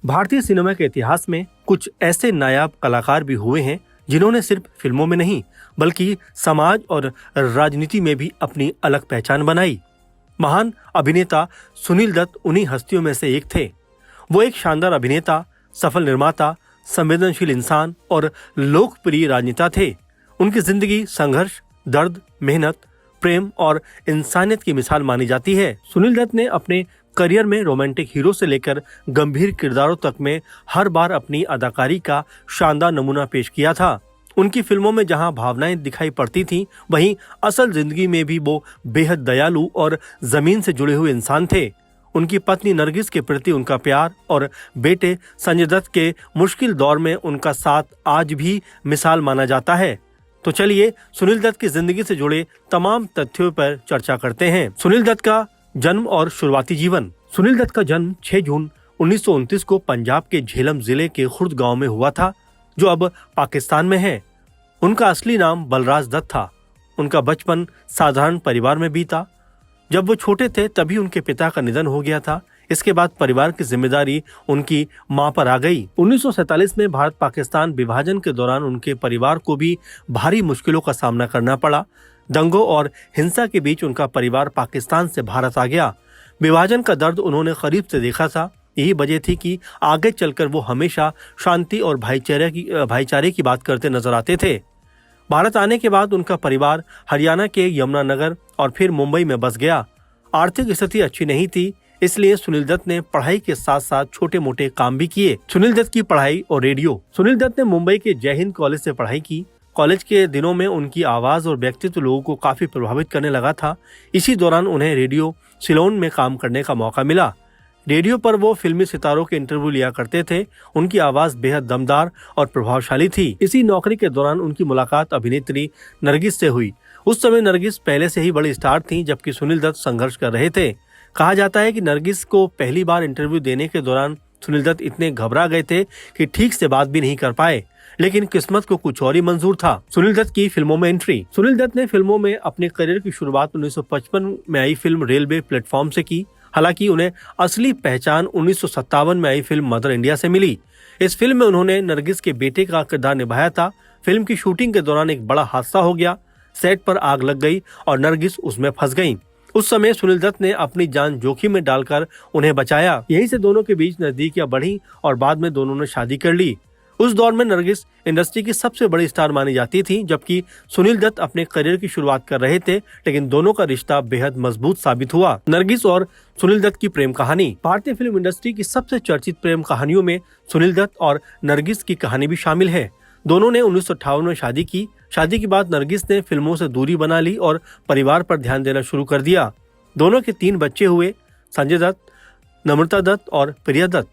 भारतीय सिनेमा के इतिहास में कुछ ऐसे नायाब कलाकार भी हुए हैं जिन्होंने सिर्फ फिल्मों में नहीं बल्कि समाज और राजनीति में भी अपनी अलग पहचान बनाई। महान अभिनेता सुनील दत्त उन्हीं हस्तियों में से एक थे। वो एक शानदार अभिनेता, सफल निर्माता, संवेदनशील इंसान और लोकप्रिय राजनेता थे। उनकी जिंदगी संघर्ष, दर्द, मेहनत, प्रेम और इंसानियत की मिसाल मानी जाती है। सुनील दत्त ने अपने करियर में रोमांटिक हीरो से लेकर गंभीर किरदारों तक में हर बार अपनी अदाकारी का शानदार नमूना पेश किया था। उनकी फिल्मों में जहां भावनाएं दिखाई पड़ती थीं, वहीं असल जिंदगी में भी वो बेहद दयालु और जमीन से जुड़े हुए इंसान थे। उनकी पत्नी नरगिस के प्रति उनका प्यार और बेटे संजय दत्त के मुश्किल दौर में उनका साथ आज भी मिसाल माना जाता है। तो चलिए सुनील दत्त की जिंदगी से जुड़े तमाम तथ्यों पर चर्चा करते हैं। सुनील दत्त का जन्म और शुरुआती जीवन। सुनील दत्त का जन्म 6 जून 1929 को पंजाब के झेलम जिले के खुर्द गांव में हुआ था, जो अब पाकिस्तान में है। उनका असली नाम बलराज दत्त था। उनका बचपन साधारण परिवार में बीता। जब वो छोटे थे तभी उनके पिता का निधन हो गया था। इसके बाद परिवार की जिम्मेदारी उनकी मां पर आ गई। 1947 में भारत पाकिस्तान विभाजन के दौरान उनके परिवार को भी भारी मुश्किलों का सामना करना पड़ा। दंगों और हिंसा के बीच उनका परिवार पाकिस्तान से भारत आ गया। विभाजन का दर्द उन्होंने करीब से देखा था। यही वजह थी कि आगे चलकर वो हमेशा शांति और भाईचारे की बात करते नजर आते थे। भारत आने के बाद उनका परिवार हरियाणा के यमुनानगर और फिर मुंबई में बस गया। आर्थिक स्थिति अच्छी नहीं थी, इसलिए सुनील दत्त ने पढ़ाई के साथ साथ छोटे मोटे काम भी किए। सुनील दत्त की पढ़ाई और रेडियो। सुनील दत्त ने मुंबई के जय हिंद कॉलेज से पढ़ाई की। कॉलेज के दिनों में उनकी आवाज और व्यक्तित्व लोगों को काफी प्रभावित करने लगा था। इसी दौरान उन्हें रेडियो सिलोन में काम करने का मौका मिला। रेडियो पर वो फिल्मी सितारों के इंटरव्यू लिया करते थे। उनकी आवाज बेहद दमदार और प्रभावशाली थी। इसी नौकरी के दौरान उनकी मुलाकात अभिनेत्री नरगिस से हुई। उस समय नरगिस पहले से ही बड़ी स्टार थी, जबकि सुनील दत्त संघर्ष कर रहे थे। कहा जाता है कि नरगिस को पहली बार इंटरव्यू देने के दौरान सुनील दत्त इतने घबरा गए थे कि ठीक से बात भी नहीं कर पाए, लेकिन किस्मत को कुछ और ही मंजूर था। सुनील दत्त की फिल्मों में एंट्री। सुनील दत्त ने फिल्मों में अपने करियर की शुरुआत 1955 में आई फिल्म रेलवे प्लेटफॉर्म से की। हालांकि उन्हें असली पहचान 1957 में आई फिल्म मदर इंडिया से मिली। इस फिल्म में उन्होंने नरगिस के बेटे का किरदार निभाया था। फिल्म की शूटिंग के दौरान एक बड़ा हादसा हो गया। सेट पर आग लग गई और नरगिस उसमें फंस गईं। उस समय सुनील दत्त ने अपनी जान जोखिम में डालकर उन्हें बचाया। यहीं से दोनों के बीच नजदीकियां बढ़ी और बाद में दोनों ने शादी कर ली। उस दौर में नरगिस इंडस्ट्री की सबसे बड़ी स्टार मानी जाती थी, जबकि सुनील दत्त अपने करियर की शुरुआत कर रहे थे, लेकिन दोनों का रिश्ता बेहद मजबूत साबित हुआ। नरगिस और सुनील दत्त की प्रेम कहानी। भारतीय फिल्म इंडस्ट्री की सबसे चर्चित प्रेम कहानियों में सुनील दत्त और नरगिस की कहानी भी शामिल है। दोनों ने 1958 में शादी की। शादी के बाद नरगिस ने फिल्मों से दूरी बना ली और परिवार पर ध्यान देना शुरू कर दिया। दोनों के 3 बच्चे हुए, संजय दत्त, नम्रता दत्त और प्रिया दत्त।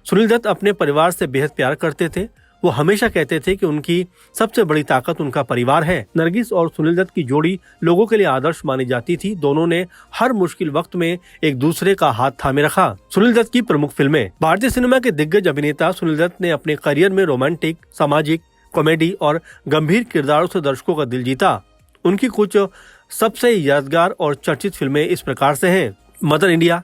सुनील दत्त अपने परिवार से बेहद प्यार करते थे। वो हमेशा कहते थे कि उनकी सबसे बड़ी ताकत उनका परिवार है। नरगिस और सुनील दत्त की जोड़ी लोगों के लिए आदर्श मानी जाती थी। दोनों ने हर मुश्किल वक्त में एक दूसरे का हाथ थामे रखा। सुनील दत्त की प्रमुख फिल्में। भारतीय सिनेमा के दिग्गज अभिनेता सुनील दत्त ने अपने करियर में रोमांटिक, सामाजिक, कॉमेडी और गंभीर किरदारों से दर्शकों का दिल जीता। उनकी कुछ सबसे यादगार और चर्चित फिल्में इस प्रकार से हैं। Mother India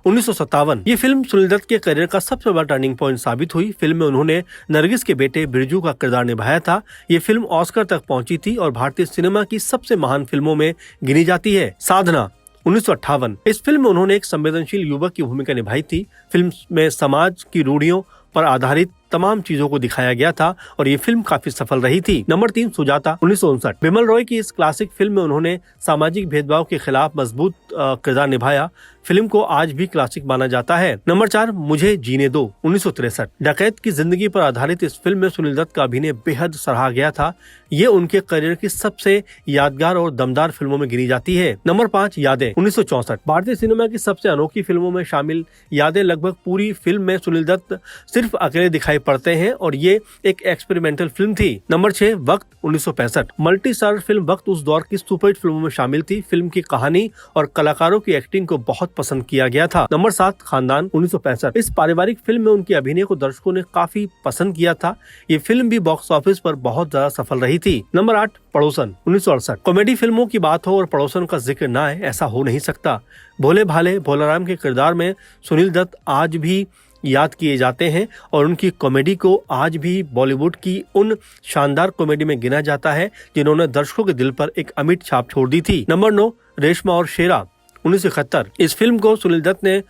1957। ये फिल्म सुनील दत्त के करियर का सबसे बड़ा टर्निंग पॉइंट साबित हुई। फिल्म में उन्होंने नरगिस के बेटे बिरजू का किरदार निभाया था। ये फिल्म ऑस्कर तक पहुंची थी और भारतीय सिनेमा की सबसे महान फिल्मों में गिनी जाती है। साधना 1958। इस फिल्म में उन्होंने एक संवेदनशील युवक की भूमिका निभाई थी। फिल्म में समाज की रूढ़ियों पर आधारित तमाम चीजों को दिखाया गया था और ये फिल्म काफी सफल रही थी। नंबर 3 सुजाता 1959। बिमल रॉय की इस क्लासिक फिल्म में उन्होंने सामाजिक भेदभाव के खिलाफ मजबूत किरदार निभाया। फिल्म को आज भी क्लासिक माना जाता है। नंबर 4 मुझे जीने दो 1963। डकैत की जिंदगी पर आधारित इस फिल्म में सुनील दत्त का अभिनय बेहद सराहा गया था। ये उनके करियर की सबसे यादगार और दमदार फिल्मों में गिनी जाती है। नंबर 5 यादें 1964। भारतीय सिनेमा की सबसे अनोखी फिल्मों में शामिल यादें लगभग पूरी फिल्म में सुनील दत्त सिर्फ अकेले दिखाई पड़ते हैं और ये एक एक्सपेरिमेंटल फिल्म थी। नंबर 6 वक्त 1965। मल्टी स्टारर फिल्म वक्त उस दौर की सुपरहिट फिल्मों में शामिल थी। फिल्म की कहानी और कलाकारों की एक्टिंग को बहुत पसंद किया गया था। नंबर 7 खानदान 1965। इस पारिवारिक फिल्म में उनके अभिनय को दर्शकों ने काफी पसंद किया था। ये फिल्म भी बॉक्स ऑफिस पर बहुत ज्यादा सफल रही थी। नंबर 8 पड़ोसन 1968। कॉमेडी फिल्मों की बात हो और पड़ोसन का जिक्र ना आए, ऐसा हो नहीं सकता। भोले भाले भोलाराम के किरदार में सुनील दत्त आज भी याद किए जाते हैं और उनकी कॉमेडी को आज भी बॉलीवुड की उन शानदार कॉमेडी में गिना जाता है जिन्होंने दर्शकों के दिल पर एक अमिट छाप छोड़ दी थी। नंबर 9, रेशमा और शेरा 1971। इस फिल्म को सुनील दत्त ने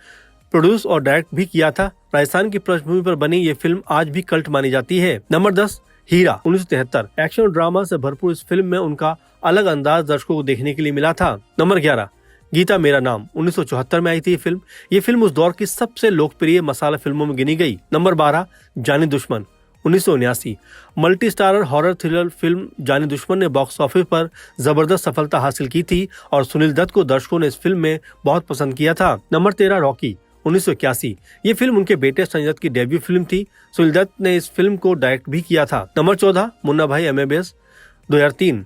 प्रोड्यूस और डायरेक्ट भी किया था। राजस्थान की पृष्ठभूमि पर बनी ये फिल्म आज भी कल्ट मानी जाती है। नंबर 10, हीरा 1973। एक्शन और ड्रामा से भरपूर इस फिल्म में उनका अलग अंदाज दर्शकों को देखने के लिए मिला था। नंबर 11, गीता मेरा नाम 1974 में आई थी ये फिल्म उस दौर की सबसे लोकप्रिय मसाला फिल्मों में गिनी गई। नंबर 12, जानी दुश्मन 1979। Multi starrer horror thriller film जानी दुश्मन ने बॉक्स ऑफिस पर जबरदस्त सफलता हासिल की थी और सुनील दत्त को दर्शकों ने इस फिल्म में बहुत पसंद किया था। Number 13, Rocky 1981। ये फिल्म उनके बेटे संजय दत्त की डेब्यू फिल्म थी। सुनील दत्त ने इस फिल्म को डायरेक्ट भी किया था। नंबर 14, मुन्ना भाई MBBS 2003।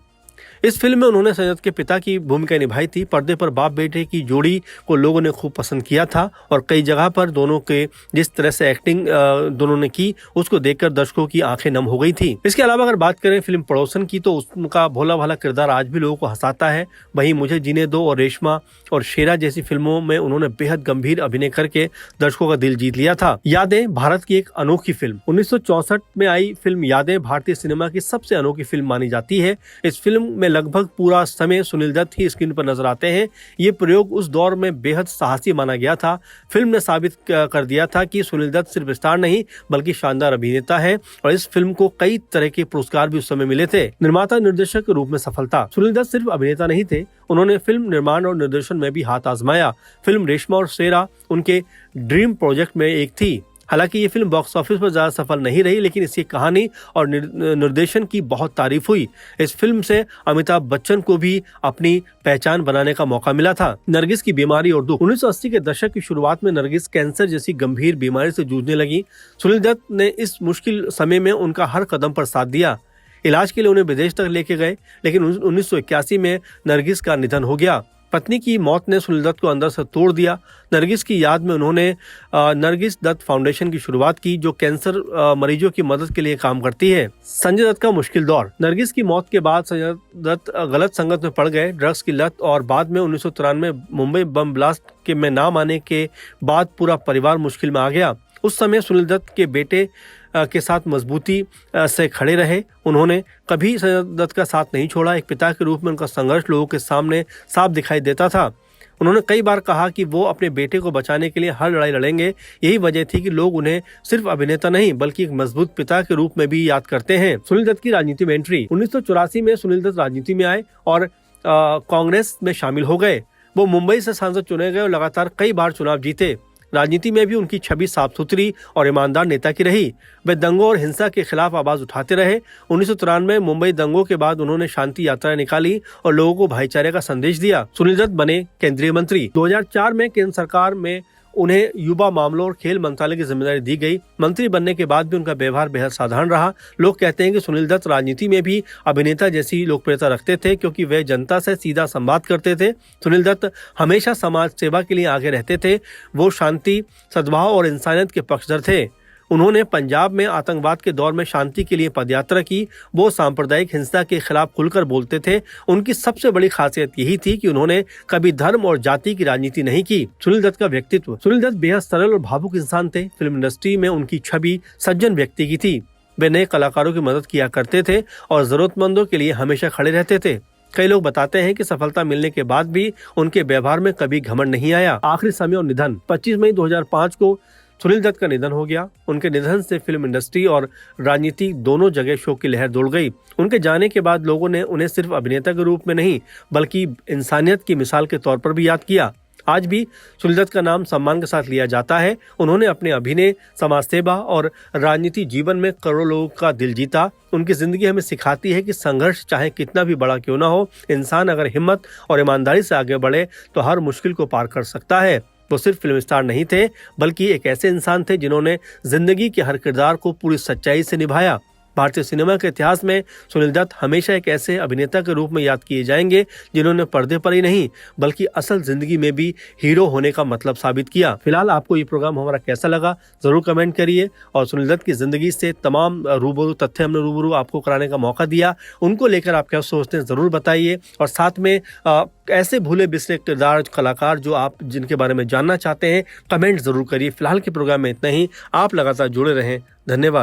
इस फिल्म में उन्होंने संजय दत्त के पिता की भूमिका निभाई थी। पर्दे पर बाप बेटे की जोड़ी को लोगों ने खूब पसंद किया था और कई जगह पर दोनों के जिस तरह से एक्टिंग दोनों ने की उसको देखकर दर्शकों की आंखें नम हो गई थी। इसके अलावा अगर बात करें फिल्म पड़ोसन की तो उनका भोला भाला किरदार आज भी लोगों को हंसाता है। वहीं मुझे जीने दो और रेशमा और शेरा जैसी फिल्मों में उन्होंने बेहद गंभीर अभिनय करके दर्शकों का दिल जीत लिया था। यादें भारत की एक अनोखी फिल्म 1964 में आई फिल्म यादें भारतीय सिनेमा की सबसे अनोखी फिल्म मानी जाती है। इस फिल्म में लगभग पूरा समय सुनील दत्त ही स्क्रीन पर नजर आते हैं। ये प्रयोग उस दौर में बेहद साहसी माना गया था। फिल्म ने साबित कर दिया था कि सुनील दत्त सिर्फ स्टार नहीं बल्कि शानदार अभिनेता है और इस फिल्म को कई तरह के पुरस्कार भी उस समय मिले थे। निर्माता निर्देशक के रूप में सफलता। सुनील दत्त सिर्फ अभिनेता नहीं थे, उन्होंने फिल्म निर्माण और निर्देशन में भी हाथ आजमाया। फिल्म रेशमा और शेरा उनके ड्रीम प्रोजेक्ट में एक थी। हालांकि ये फिल्म बॉक्स ऑफिस पर ज्यादा सफल नहीं रही, लेकिन इसकी कहानी और निर्देशन की बहुत तारीफ हुई। इस फिल्म से अमिताभ बच्चन को भी अपनी पहचान बनाने का मौका मिला था। नरगिस की बीमारी और दुख। 1980 के दशक की शुरुआत में नरगिस कैंसर जैसी गंभीर बीमारी से जूझने लगी। सुनील दत्त ने इस मुश्किल समय में उनका हर कदम पर साथ दिया। इलाज के लिए उन्हें विदेश तक लेके गए, लेकिन 1981 में नरगिस का निधन हो गया। पत्नी की मौत ने सुनील दत्त को अंदर से तोड़ दिया। नरगिस की याद में उन्होंने नरगिस दत्त फाउंडेशन की शुरुआत की, जो कैंसर मरीजों की मदद के लिए काम करती है। संजय दत्त का मुश्किल दौर। नरगिस की मौत के बाद संजय दत्त गलत संगत में पड़ गए। ड्रग्स की लत और बाद में 1993 मुंबई बम ब्लास्ट के में नाम आने के बाद पूरा परिवार मुश्किल में आ गया। उस समय सुनील दत्त के बेटे के साथ मजबूती से खड़े रहे। उन्होंने कभी संजय दत्त का साथ नहीं छोड़ा। एक पिता के रूप में उनका संघर्ष लोगों के सामने साफ दिखाई देता था। उन्होंने कई बार कहा कि वो अपने बेटे को बचाने के लिए हर लड़ाई लड़ेंगे। यही वजह थी कि लोग उन्हें सिर्फ अभिनेता नहीं बल्कि एक मजबूत पिता के रूप में भी याद करते हैं। सुनील दत्त की राजनीति में एंट्री। 1984 में सुनील दत्त राजनीति में आए और कांग्रेस में शामिल हो गए। वो मुंबई से सांसद चुने गए और लगातार कई बार चुनाव जीते। राजनीति में भी उनकी छवि साफ सुथरी और ईमानदार नेता की रही। वे दंगों और हिंसा के खिलाफ आवाज उठाते रहे। 1993 मुंबई दंगों के बाद उन्होंने शांति यात्रा निकाली और लोगों को भाईचारे का संदेश दिया। सुनील दत्त बने केंद्रीय मंत्री। 2004 में केंद्र सरकार में उन्हें युवा मामलों और खेल मंत्रालय की जिम्मेदारी दी गई। मंत्री बनने के बाद भी उनका व्यवहार बेहद साधारण रहा। लोग कहते हैं कि सुनील दत्त राजनीति में भी अभिनेता जैसी लोकप्रियता रखते थे, क्योंकि वे जनता से सीधा संवाद करते थे। सुनील दत्त हमेशा समाज सेवा के लिए आगे रहते थे। वो शांति, सद्भाव और इंसानियत के पक्षधर थे। उन्होंने पंजाब में आतंकवाद के दौर में शांति के लिए पदयात्रा की। वो सांप्रदायिक हिंसा के खिलाफ खुलकर बोलते थे। उनकी सबसे बड़ी खासियत यही थी कि उन्होंने कभी धर्म और जाति की राजनीति नहीं की। सुनील दत्त का व्यक्तित्व। सुनील दत्त बेहद सरल और भावुक इंसान थे। फिल्म इंडस्ट्री में उनकी छवि सज्जन व्यक्ति की थी। वे नए कलाकारों की मदद किया करते थे और जरूरतमंदों के लिए हमेशा खड़े रहते थे। कई लोग बताते हैं कि सफलता मिलने के बाद भी उनके व्यवहार में कभी घमंड नहीं आया। आखिरी समय और निधन। 25 मई 2005 को सुनील दत्त का निधन हो गया। उनके निधन से फिल्म इंडस्ट्री और राजनीति दोनों जगह शोक की लहर दौड़ गई। उनके जाने के बाद लोगों ने उन्हें सिर्फ अभिनेता के रूप में नहीं बल्कि इंसानियत की मिसाल के तौर पर भी याद किया। आज भी सुनील दत्त का नाम सम्मान के साथ लिया जाता है। उन्होंने अपने अभिनय, समाज सेवा और राजनीति जीवन में करोड़ों लोगों का दिल जीता। उनकी जिंदगी हमें सिखाती है कि संघर्ष चाहे कितना भी बड़ा क्यों ना हो, इंसान अगर हिम्मत और ईमानदारी से आगे बढ़े तो हर मुश्किल को पार कर सकता है। वो सिर्फ फिल्म स्टार नहीं थे बल्कि एक ऐसे इंसान थे जिन्होंने जिंदगी के हर किरदार को पूरी सच्चाई से निभाया। भारतीय सिनेमा के इतिहास में सुनील दत्त हमेशा एक ऐसे अभिनेता के रूप में याद किए जाएंगे जिन्होंने पर्दे पर ही नहीं बल्कि असल जिंदगी में भी हीरो होने का मतलब साबित किया। फिलहाल आपको ये प्रोग्राम हमारा कैसा लगा जरूर कमेंट करिए, और सुनील दत्त की जिंदगी से तमाम रूबरू तथ्य हमने रूबरू आपको कराने का मौका दिया, उनको लेकर आप क्या सोचते हैं जरूर बताइए। और साथ में ऐसे भूले बिसरे किरदार कलाकार जो आप जिनके बारे में जानना चाहते हैं कमेंट जरूर करिए। फिलहाल के प्रोग्राम में इतना ही, आप लगातार जुड़े रहें। धन्यवाद।